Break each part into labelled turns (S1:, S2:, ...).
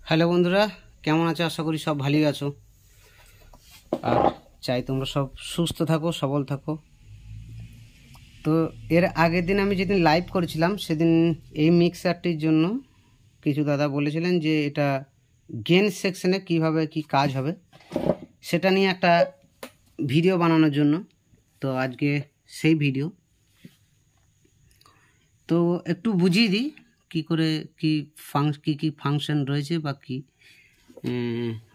S1: Hello বন্ধুরা, কেমন আছো? আশা করি সব ভালোই আছো। আর চাই তোমরা সব সুস্থ থাকো, সবল থাকো। তো এর আগের দিন আমি যেদিন লাইভ করেছিলাম সেদিন এই মিক্সারটির জন্য কিছু দাদা বলেছিলেন যে এটা গেন সেকশনে কিভাবে কি কাজ হবে সেটা নিয়ে একটা ভিডিও বানানোর জন্য। তো আজকে সেই ভিডিও। তো একটু বুঝিয়ে দিই কী করে কী ফাংশন রয়েছে বা কী।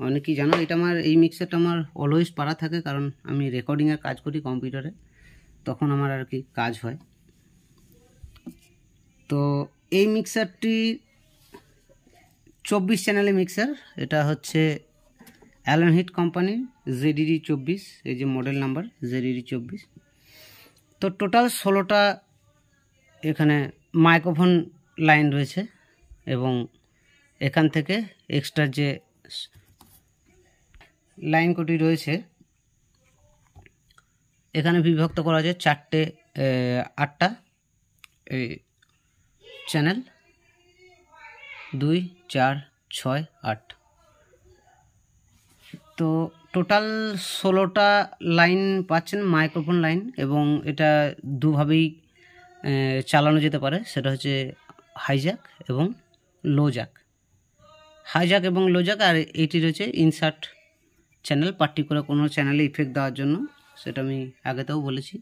S1: অনেকেই জানো এটা আমার এই মিক্সারটা আমার অলওয়েজ পাড়া থাকে, কারণ আমি রেকর্ডিংয়ের কাজ করি কম্পিউটারে, তখন আমার আর কি কাজ হয়। তো এই মিক্সারটি 24 চ্যানেলের মিক্সার। এটা হচ্ছে অ্যালান হিট কোম্পানির ZDD 24, এই যে মডেল নাম্বার ZDD 24। তো টোটাল 16টা এখানে মাইক্রোফোন লাইন রয়েছে এবং এখান থেকে এক্সট্রা যে লাইন কটি রয়েছে এখানে বিভক্ত করা যায় 8টা চ্যানেল, 2, 4, 6, 8। তো টোটাল 16টা লাইন পাচ্ছেন মাইক্রোফোন লাইন, এবং এটা দুভাবেই চালানো যেতে পারে। সেটা হচ্ছে হাইজ্যাক এবং লো জ্যাক। হাইজ্যাক এবং লো জ্যাক, আর এইটি রয়েছে ইনসার্ট চ্যানেল, পার্টিকুলার কোনো চ্যানেলে ইফেক্ট দেওয়ার জন্য। সেটা আমি আগেতেও বলেছি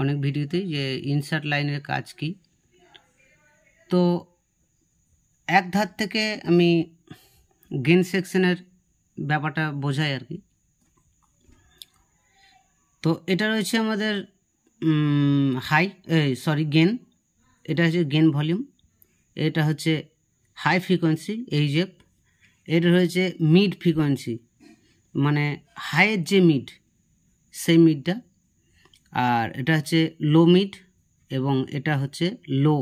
S1: অনেক ভিডিওতেই যে ইনসার্ট লাইনের কাজ কি। তো এক ধার থেকে আমি গেন সেকশনের ব্যাপারটা বোঝাই আর কি। তো এটা রয়েছে আমাদের গেন। এটা হচ্ছে গেন ভলিউম। এটা হচ্ছে হাই ফ্রিকোয়েন্সি এইচএফ। এটা রয়েছে মিড ফ্রিকোয়েন্সি, মানে হাইয়ের যে মিড সেই মিডটা। আর এটা হচ্ছে লো মিড এবং এটা হচ্ছে লো।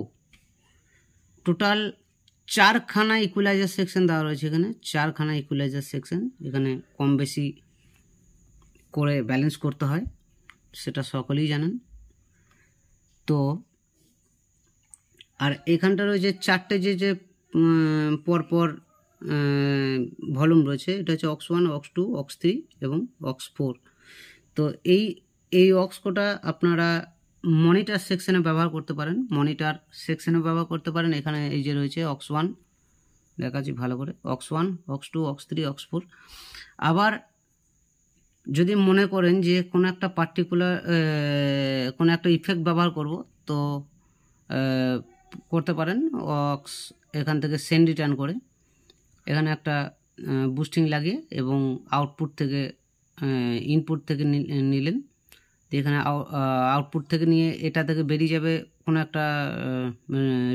S1: টোটাল 4খানা ইকুয়ালাইজার সেকশন দেওয়া রয়েছে এখানে। 4খানা ইকুয়ালাইজার সেকশন এখানে কম বেশি করে ব্যালেন্স করতে হয়, সেটা সকলেই জানেন। তো আর এখানটা রয়েছে 4টে যে পরপর ভলিউম রয়েছে। এটা হচ্ছে অক্স 1, অক্স 2, অক্স 3 এবং অক্স 4। তো এই অক্স কোটা আপনারা মনিটর সেকশনে ব্যবহার করতে পারেন, এখানে এই যে রয়েছে অক্স 1, দেখাচ্ছি ভালো করে, অক্স 1, অক্স 2, অক্স 3, অক্স 4। আবার যদি মনে করেন যে কোনো একটা পার্টিকুলার কোনো একটা ইফেক্ট ব্যবহার করব, তো করতে পারেন অক্স এখান থেকে সেন্ড রিটার্ন করে এখানে একটা বুস্টিং লাগিয়ে, এবং আউটপুট থেকে ইনপুট থেকে নিলেন। তো এখানে আউটপুট থেকে নিয়ে এটা থেকে বেরিয়ে যাবে কোনো একটা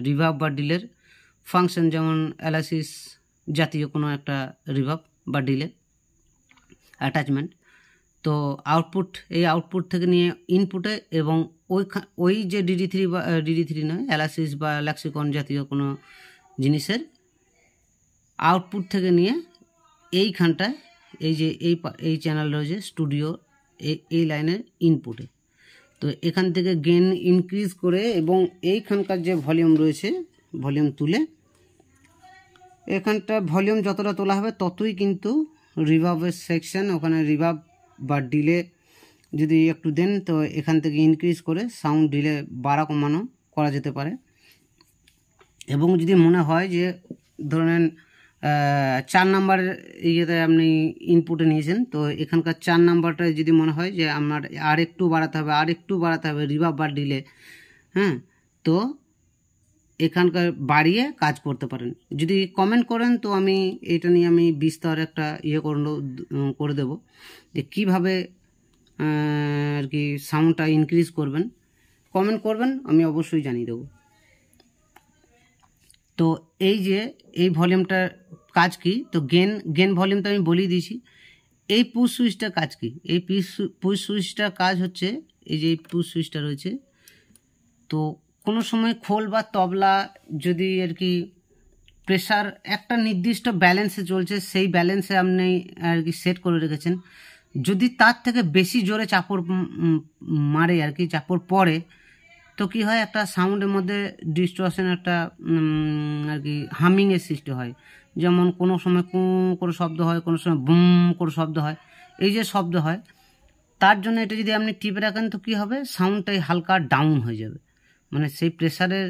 S1: রিভার্ব বা ডিলের ফাংশন, যেমন অ্যালাসিস জাতীয় কোনো একটা রিভার্ব বা ডিলে অ্যাটাচমেন্ট। তো এই আউটপুট থেকে নিয়ে ইনপুটে, এবং ওই যে DD3 বা DD3 নয়, অ্যালাসিস বা লেক্সিকন জাতীয় কোনো জিনিসের আউটপুট থেকে নিয়ে এইখানটায় এই যে এই চ্যানেল রয়েছে স্টুডিও, এই লাইনের ইনপুটে। তো এখান থেকে গেন ইনক্রিজ করে এবং এইখানকার যে ভলিউম রয়েছে ভলিউম তুলে, এখানটা ভলিউম যতটা তোলা হবে ততই কিন্তু রিভার্বের সেকশন, ওখানে রিভার্ব বা ডিলে যদি একটু দেন তো এখান থেকে ইনক্রিজ করে সাউন্ড ডিলে বাড়া কমানো করা যেতে পারে। এবং যদি মনে হয় যে ধরেন 4 নাম্বার ইয়েতে আপনি ইনপুটে নিয়েছেন, তো এখানকার 4 নাম্বারটা যদি মনে হয় যে আপনার আর একটু বাড়াতে হবে রিভার্ব বা ডিলে, হ্যাঁ, তো এখানকার বাড়িয়ে কাজ করতে পারেন। যদি কমেন্ট করেন তো আমি এটা নিয়ে আমি বিস্তার একটা করে দেব যে কীভাবে আর কি সাউন্ডটা ইনক্রিজ করবেন। কমেন্ট করবেন, আমি অবশ্যই জানিয়ে দেবো। তো এই যে এই ভলিউমটার কাজ কি, তো গেন ভলিউমটা আমি বলেই দিয়েছি। এই পুশ সুইচটার কাজ কি? এই পুশ সুইচটার কাজ হচ্ছে এই যে পুশ সুইচটা রয়েছে। তো কোনো সময় খোল বা তবলা যদি আর কি প্রেশার একটা নির্দিষ্ট ব্যালেন্সে চলছে, সেই ব্যালেন্সে আপনি আর কি সেট করে রেখেছেন, যদি তার থেকে বেশি জোরে চাপড় মারে আর কি, চাপড় পড়ে, তো কি হয়, একটা সাউন্ডের মধ্যে ডিস্টরশন, একটা আর কি হামিংয়ের সৃষ্টি হয়। যেমন কোনো সময় কু করে শব্দ হয়, কোনো সময় বুম করে শব্দ হয়। এই যে শব্দ হয়, তার জন্য এটা যদি আপনি টিপে রাখেন তো কী হবে, সাউন্ডটাই হালকা ডাউন হয়ে যাবে, মানে সেই প্রেসারের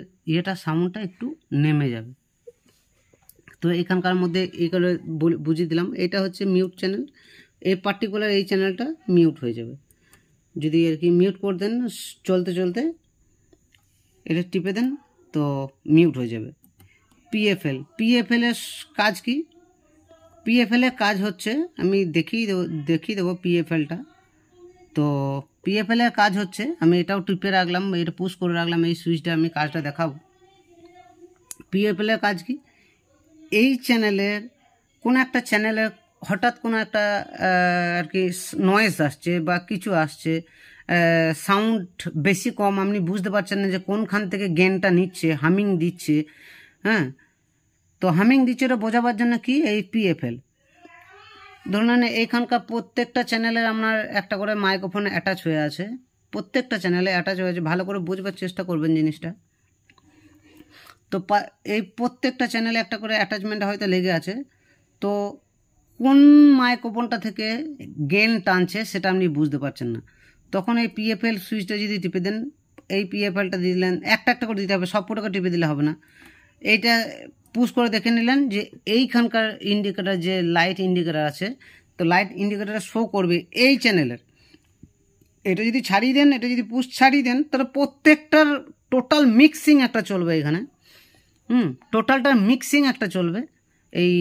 S1: সাউন্ডটা একটু নেমে যাবে। তো এখানকার মধ্যে এই করে বুঝিয়ে দিলাম। এটা হচ্ছে মিউট চ্যানেল, এই পার্টিকুলার এই চ্যানেলটা মিউট হয়ে যাবে। যদি আর কি মিউট করে দেন চলতে চলতে, এটা টিপে দেন তো মিউট হয়ে যাবে। পিএফএল এর কাজ কি? পিএফএল এর কাজ হচ্ছে, আমি দেখিয়ে দেবো পিএফএলটা। তো পিএফএল এর কাজ হচ্ছে, আমি এটাও টিপে রাখলাম, এটা পুশ করে রাখলাম, এই সুইচটা আমি কাজটা দেখাবো। পিএফএল এর কাজ কি? এই চ্যানেলের কোনো একটা চ্যানেলে হঠাৎ কোনো একটা আর কি নয়েজ আসছে বা কিছু আসছে, সাউন্ড বেশি কম, আপনি বুঝতে পারছেন না যে কোনখান থেকে গেনটা নিচ্ছে, হামিং দিচ্ছে। হ্যাঁ, তো হামিং দিচ্ছে, ওটা বোঝাবার জন্য কি এই পিএফএল। ধরুন এইখানকার প্রত্যেকটা চ্যানেলের আপনার একটা করে মাইক্রোফোন অ্যাটাচ হয়ে আছে, প্রত্যেকটা চ্যানেলে অ্যাটাচ হয়ে আছে, ভালো করে বুঝবার চেষ্টা করবেন জিনিসটা। তো এই প্রত্যেকটা চ্যানেলে একটা করে অ্যাটাচমেন্ট হয়তো লেগে আছে। তো কোন মাইক্রোফোনটা থেকে গেন টানছে সেটা আপনি বুঝতে পারছেন না, তখন এই পিএফএল সুইচটা যদি টিপে দেন, এই পিএফএলটা দিলেন, একটা একটা করে দিতে হবে, সব কটাকে টিপে দিলে হবে না। এইটা পুশ করে দেখে নিলেন যে এইখানকার ইন্ডিকেটার, যে লাইট ইন্ডিকেটার আছে, তো লাইট ইন্ডিকেটার শো করবে এই চ্যানেলের। এটা যদি ছাড়িয়ে দেন, এটা যদি পুশ ছাড়িয়ে দেন, তাহলে প্রত্যেকটার টোটাল মিক্সিং একটা চলবে এখানে। টোটালটার মিক্সিং একটা চলবে এই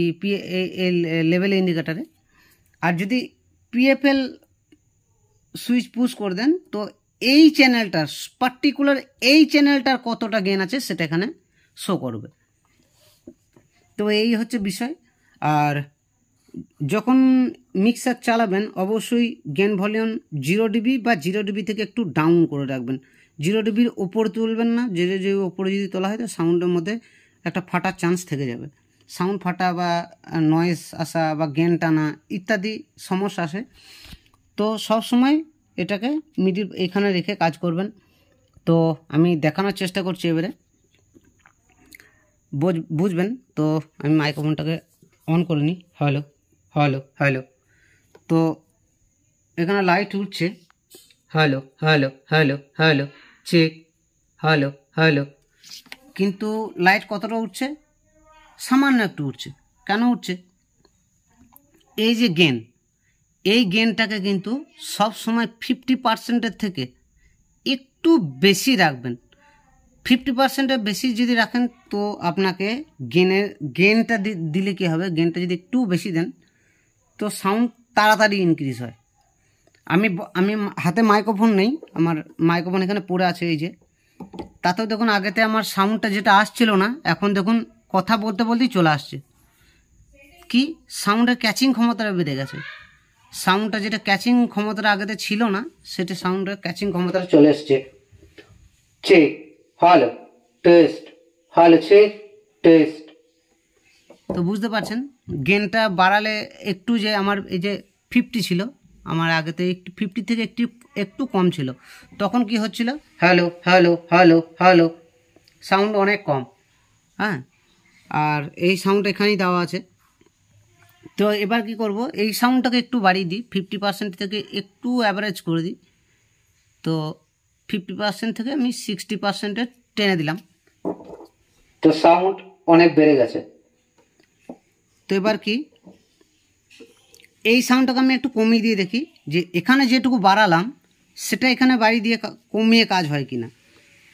S1: লেভেল ইন্ডিকেটারে। আর যদি পিএফএল সুইচ পুশ করে দেন, তো এই চ্যানেলটার পার্টিকুলার এই চ্যানেলটার কতটা গেন আছে সেটা এখানে শো করবে। তো এই হচ্ছে বিষয়। আর যখন মিক্সার চালাবেন অবশ্যই গেন ভলিউম 0 dB বা 0 dB থেকে একটু ডাউন করে রাখবেন। 0 dBর ওপরে তুলবেন না, যে ওপরে যদি তোলা হয় তো সাউন্ডের মধ্যে একটা ফাটার চান্স থেকে যাবে, সাউন্ড ফাটা বা নয়েজ আসা বা গেন টানা ইত্যাদি সমস্যা আসে। তো সব সময় এটাকে মিডিল এখানে রেখে কাজ করবেন। তো আমি দেখানোর চেষ্টা করছি, এবারে বুঝবেন। তো আমি মাইক্রোফোনটাকে অন করে নিই। হ্যালো হ্যালো হ্যালো, তো এখানে লাইট উঠছে, hello hello hello hello, check, hello hello. কিন্তু লাইট কতটা উঠছে? সামান্য একটু উঠছে। কেন উঠছে? এই যে গেন, এই গেনটাকে কিন্তু সব সময় 50%-এর থেকে একটু বেশি রাখবেন। 50%-এর বেশি যদি রাখেন তো আপনাকে গেনটা দিলে কী হবে, গেনটা যদি একটু বেশি দেন তো সাউন্ড তাড়াতাড়ি ইনক্রিজ হয়। আমি হাতে মাইক্রোফোন নেই, আমার মাইক্রোফোন এখানে পড়ে আছে এই যে, তাতেও দেখুন আগেতে আমার সাউন্ডটা যেটা আসছিল না, এখন দেখুন কথা বলতে বলতেই চলে আসছে। কি সাউন্ডের ক্যাচিং ক্ষমতাটা বেড়ে গেছে। সাউন্ডটা যেটা ক্যাচিং ক্ষমতাটা আগেতে ছিল না, সেটা সাউন্ডের ক্যাচিং ক্ষমতাটা চলে এসছে। Check, hello, test, hello, check, test. তো বুঝতে পারছেন গেনটা বাড়ালে একটু, যে আমার এই যে 50 ছিল, আমার আগেতে একটু 50 থেকে একটু কম ছিল, তখন কি হচ্ছিল, hello hello hello hello, sound অনেক কম। হ্যাঁ, আর এই সাউন্ড এখানেই দেওয়া আছে। তো এবার কি করব, এই সাউন্ডটাকে একটু বাড়িয়ে দিই, 50% থেকে একটু অ্যাভারেজ করে দিই। তো 50% থেকে আমি 60% টেনে দিলাম, তো সাউন্ড অনেক বেড়ে গেছে। তো এবার কি, এই সাউন্ডটাকে আমি একটু কমিয়ে দিয়ে দেখি যে এখানে যেটুকু বাড়ালাম সেটা এখানে বাড়িয়ে দিয়ে কমিয়ে কাজ হয় কি না।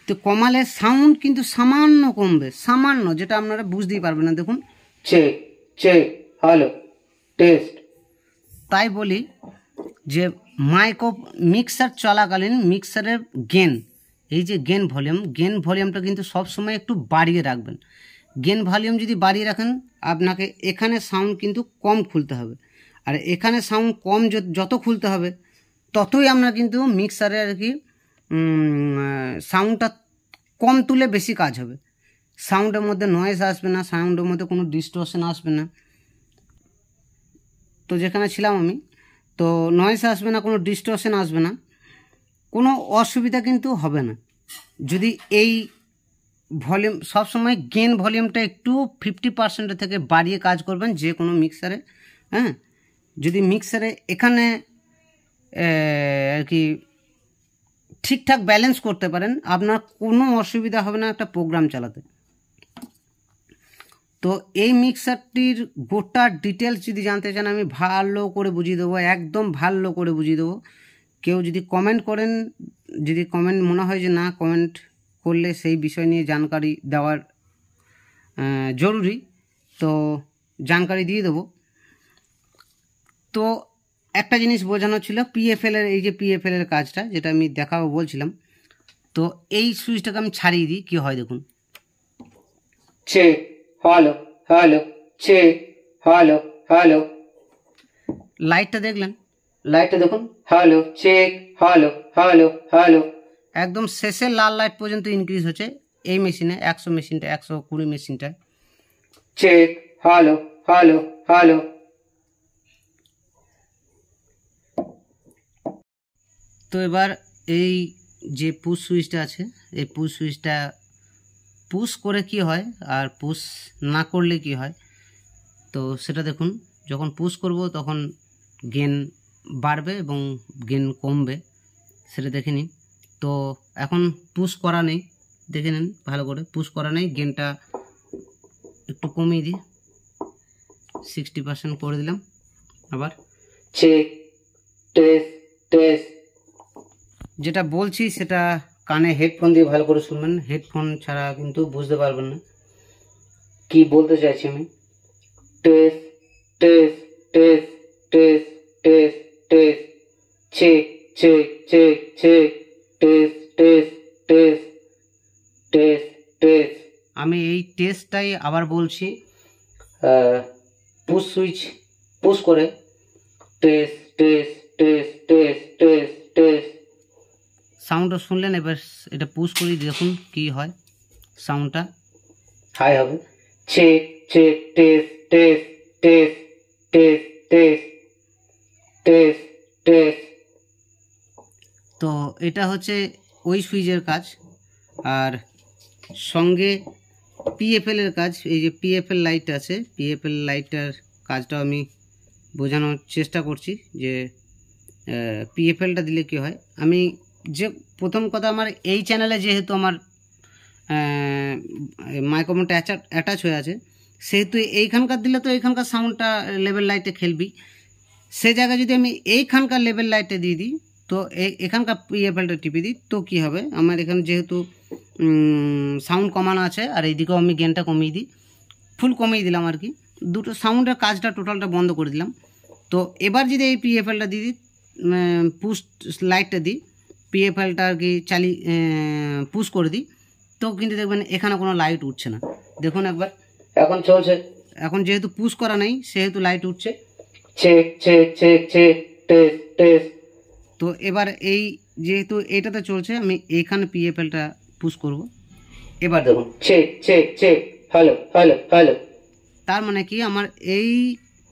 S1: তো কমালে সাউন্ড কিন্তু সামান্য কমবে, সামান্য, যেটা আপনারা বুঝতেই পারবেন না। দেখুন, চেক চেক, হ্যালো, টেস্ট। তাই বলি যে মিক্সার চলাকালীন মিক্সারের গেন, এই যে গেন ভলিউমটা কিন্তু সবসময় একটু বাড়িয়ে রাখবেন। গেন ভলিউম যদি বাড়িয়ে রাখেন, আপনাকে এখানে সাউন্ড কিন্তু কম খুলতে হবে, আর এখানে সাউন্ড কম যত খুলতে হবে ততই আপনার কিন্তু মিক্সারে আর কি সাউন্ডটা কম তুলে বেশি কাজ হবে। সাউন্ডের মধ্যে নয়েজ আসবে না, সাউন্ডের মধ্যে কোনো ডিস্টরশন আসবে না। তো যেখানে ছিলাম আমি, তো নয়েজ আসবে না, কোনো ডিস্টরশন আসবে না, কোনো অসুবিধা কিন্তু হবে না। যদি এই ভলিউম সবসময় গেন ভলিউমটা একটু 50% থেকে বাড়িয়ে কাজ করবেন যে কোনো মিক্সারে। হ্যাঁ, যদি মিক্সারে এখানে আর কি ঠিকঠাক ব্যালেন্স করতে পারেন, আপনার কোনো অসুবিধা হবে না একটা প্রোগ্রাম চালাতে। তো এই মিক্সারটির গোটা ডিটেলস যদি জানতে চান আমি ভালো করে বুঝিয়ে দেবো, একদম ভালো করে বুঝিয়ে দেবো। কেউ যদি কমেন্ট করেন, যদি কমেন্ট মনে হয় যে না কমেন্ট করলে সেই বিষয় নিয়ে জানকারি দেওয়ার জরুরি, তো জানকারি দিয়ে দেবো। তো একটা জিনিস বোঝানো ছিল পিএফএলের, এই যে পিএফএলের কাজটা যেটা আমি দেখাবো বলছিলাম। তো এই সুইচটাকে আমি ছাড়িয়ে দিই, কী হয় দেখুন।
S2: Check, hello hello, check, hello hello.
S1: লাইটটা দেখলেন?
S2: লাইটটা দেখুন, hello, check, hello hello hello.
S1: একদম শেষে লাল লাইট পর্যন্ত ইনক্রিজ হচ্ছে এই মেশিনে, 100 মেশিনটা, 120 মেশিনটা।
S2: Check, hello hello hello.
S1: তো এবার এই যে পুশ সুইচটা আছে, এই পুশ সুইচটা পুশ করে কি হয় আর পুশ না করলে কি হয়, তো সেটা দেখুন। যখন পুশ করব তখন গেন বাড়বে এবং গেন কমবে, সেটা দেখে নিন। তো এখন পুশ করা নেই, দেখে নিন ভালো করে, পুশ করা নেই। গেনটা একটু কমিয়ে দিই, 60% করে দিলাম। আবার
S2: চেক, টেস্ট টেস্ট।
S1: যেটা বলছি সেটা কানে হেডফোন দিয়ে ভালো করে শুনবেন, হেডফোন ছাড়া কিন্তু বুঝতে পারবেন না
S2: কি বলতে চাইছি আমি। Test test test test test test, check check check check, test test test test test.
S1: আমি এই টেস্টটাই আবার বলছি,
S2: পুশ সুইচ পুশ করে test test test test test test.
S1: সাউন্ডটা শুনলেন? এবার এটা পুশ করি, দেখুন কি হয়, সাউন্ডটা
S2: হাই হবে। Check check, test test test test test test test.
S1: তো এটা হচ্ছে ওই সুইচের কাজ। আর সঙ্গে পিএফএলের কাজ, এই যে পিএফএল লাইট আছে, পিএফএল লাইটটার কাজটাও আমি বোঝানোর চেষ্টা করছি যে পিএফএলটা দিলে কি হয়। আমি যে প্রথম কথা, আমার এই চ্যানেলে যেহেতু আমার মাইক্রোফোনটা অ্যাটাচ হয়ে আছে, সেহেতু এইখানকার দিলে তো এইখানকার সাউন্ডটা লেভেল লাইটে খেলবি। সে জায়গায় যদি আমি এইখানকার লেভেল লাইটে দিয়ে দিই, তো এখানকার পিএফএলটা টিপে দিই, তো কী হবে, আমার এখানে যেহেতু সাউন্ড কমানো আছে আর এইদিকেও আমি গেনটা কমিয়ে দিই, ফুল কমিয়ে দিলাম আর কি, দুটো সাউন্ডের কাজটা টোটালটা বন্ধ করে দিলাম। তো এবার যদি এই পিএফএলটা দিয়ে দিই, পুশ লাইটটা দিই, পিএফএলটা আর কি পুশ করে দিই, তো কিন্তু দেখবেন এখানে কোনো লাইট উঠছে না। দেখুন একবার,
S2: এখন চলছে।
S1: এখন যেহেতু পুশ করা নেই সেহেতু লাইট উঠছে।
S2: Check check check check, test test.
S1: তো এবার এই যেহেতু এটাতে চলছে, আমি এইখানে পিএফএলটা পুশ করব।
S2: এবার দেখুন, check check check, hello hello hello.
S1: তার মানে কি, আমার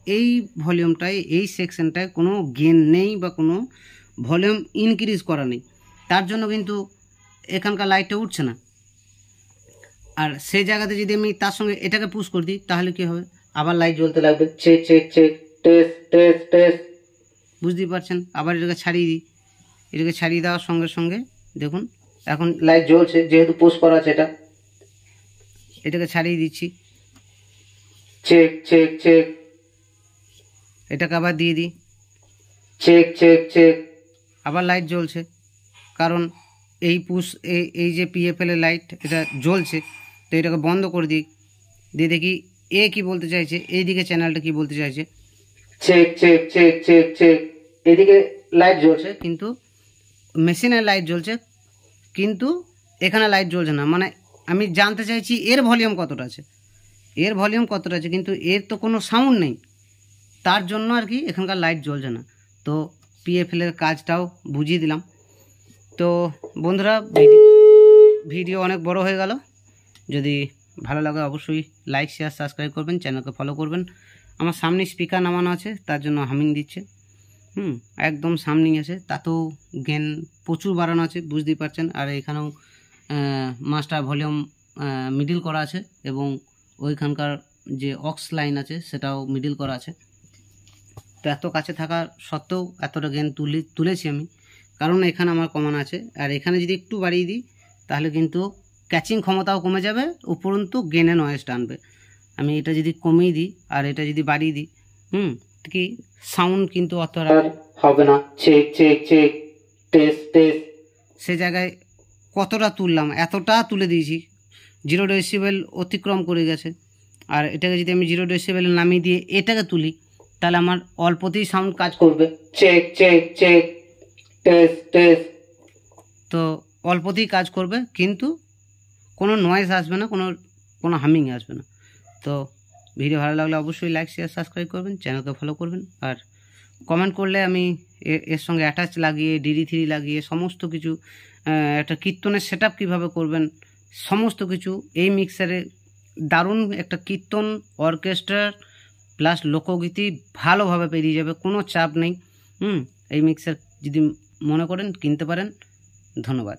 S1: এই ভলিউমটায়, এই সেকশনটায় কোনো গেন নেই বা কোনো ভলিউম ইনক্রিজ করা নেই, তার জন্য কিন্তু এখানকার লাইটটা উঠছে না। আর সেই জায়গাতে যদি আমি তার সঙ্গে এটাকে পুশ করে দিই, তাহলে কি হবে, আবার লাইট জ্বলতে লাগবে।
S2: Check check check, test test test.
S1: বুঝতেই পারছেন। আবার এটাকে ছাড়িয়ে দিই, এটাকে ছাড়িয়ে দেওয়ার সঙ্গে সঙ্গে দেখুন এখন
S2: লাইট জ্বলছে, যেহেতু পুশ করা আছে এটা।
S1: এটাকে ছাড়িয়ে দিচ্ছি,
S2: চেক চেক চেক,
S1: এটাকে আবার দিয়ে দিই,
S2: চেক চেক চেক,
S1: আবার লাইট জ্বলছে। কারণ এই পুশ, এই যে পিএফএল এর লাইট এটা জ্বলছে, তো এটাকে বন্ধ করে দিই, দিয়ে দেখি এ কি বলতে চাইছে, এইদিকে চ্যানেলটা কি বলতে চাইছে।
S2: Check check check check check, এদিকে লাইট জ্বলছে
S1: কিন্তু মেশিনের লাইট জ্বলছে, কিন্তু এখানে লাইট জ্বলছে না। মানে আমি জানতে চাইছি এর ভলিউম কতটা আছে, এর ভলিউম কতটা আছে, কিন্তু এর তো কোনো সাউন্ড নেই, তার জন্য আর কি এখানকার লাইট জ্বলছে না। তো পিএফএল এর কাজটাও বুঝিয়ে দিলাম। তো বন্ধুরা, ভিডিও অনেক বড় হয়ে গেল। যদি ভালো লাগে অবশ্যই লাইক শেয়ার সাবস্ক্রাইব করবেন, চ্যানেলকে ফলো করবেন। আমার সামনে স্পিকার নামানো আছে, তার জন্য হামিং দিচ্ছে, একদম সামনেই আছে, তাতেও গেন প্রচুর বাড়ানো আছে, বুঝতেই পারছেন। আর এখানেও মাস্টার ভলিউম মিডিল করা আছে এবং ওইখানকার যে অক্স লাইন আছে সেটাও মিডিল করা আছে। তো এত কাছে থাকা সত্ত্বেও এতটা গেন তুলেছি আমি, কারণ এখানে আমার কমান আছে। আর এখানে যদি একটু বাড়িয়ে দিই তাহলে কিন্তু ক্যাচিং ক্ষমতাও কমে যাবে, উপরন্তু গেনে নয়েজটা আনবে। আমি এটা যদি কমিয়ে দিই আর এটা যদি বাড়িয়ে দিই কি সাউন্ড কিন্তু অতটা
S2: হবে না। Check check check, test test.
S1: সে জায়গায় কতটা তুললাম, এতটা তুলে দিয়েছি, 0 ডেসিবেল অতিক্রম করে গেছে। আর এটাকে যদি আমি 0 ডেসিবেল নামিয়ে দিয়ে এটাকে তুলি তাহলে আমার অল্পতেই সাউন্ড কাজ করবে।
S2: Check check check, test test.
S1: তো অল্পতেই কাজ করবে, কিন্তু কোনো নয়েজ আসবে না, কোনো হামিং আসবে না। তো ভিডিও ভালো লাগলে অবশ্যই লাইক শেয়ার সাবস্ক্রাইব করবেন, চ্যানেলকে ফলো করবেন। আর কমেন্ট করলে আমি এর সঙ্গে অ্যাটাচ লাগিয়ে DD3 লাগিয়ে সমস্ত কিছু একটা কীর্তনের সেট আপ কীভাবে করবেন সমস্ত কিছু এই মিক্সারে দারুণ একটা কীর্তন অর্কেস্ট্রা প্লাস লোকগীতি ভালোভাবে পেরিয়ে যাবে, কোনো চাপ নেই। এই মিক্সার যদি মনে করেন কিনতে পারেন। ধন্যবাদ।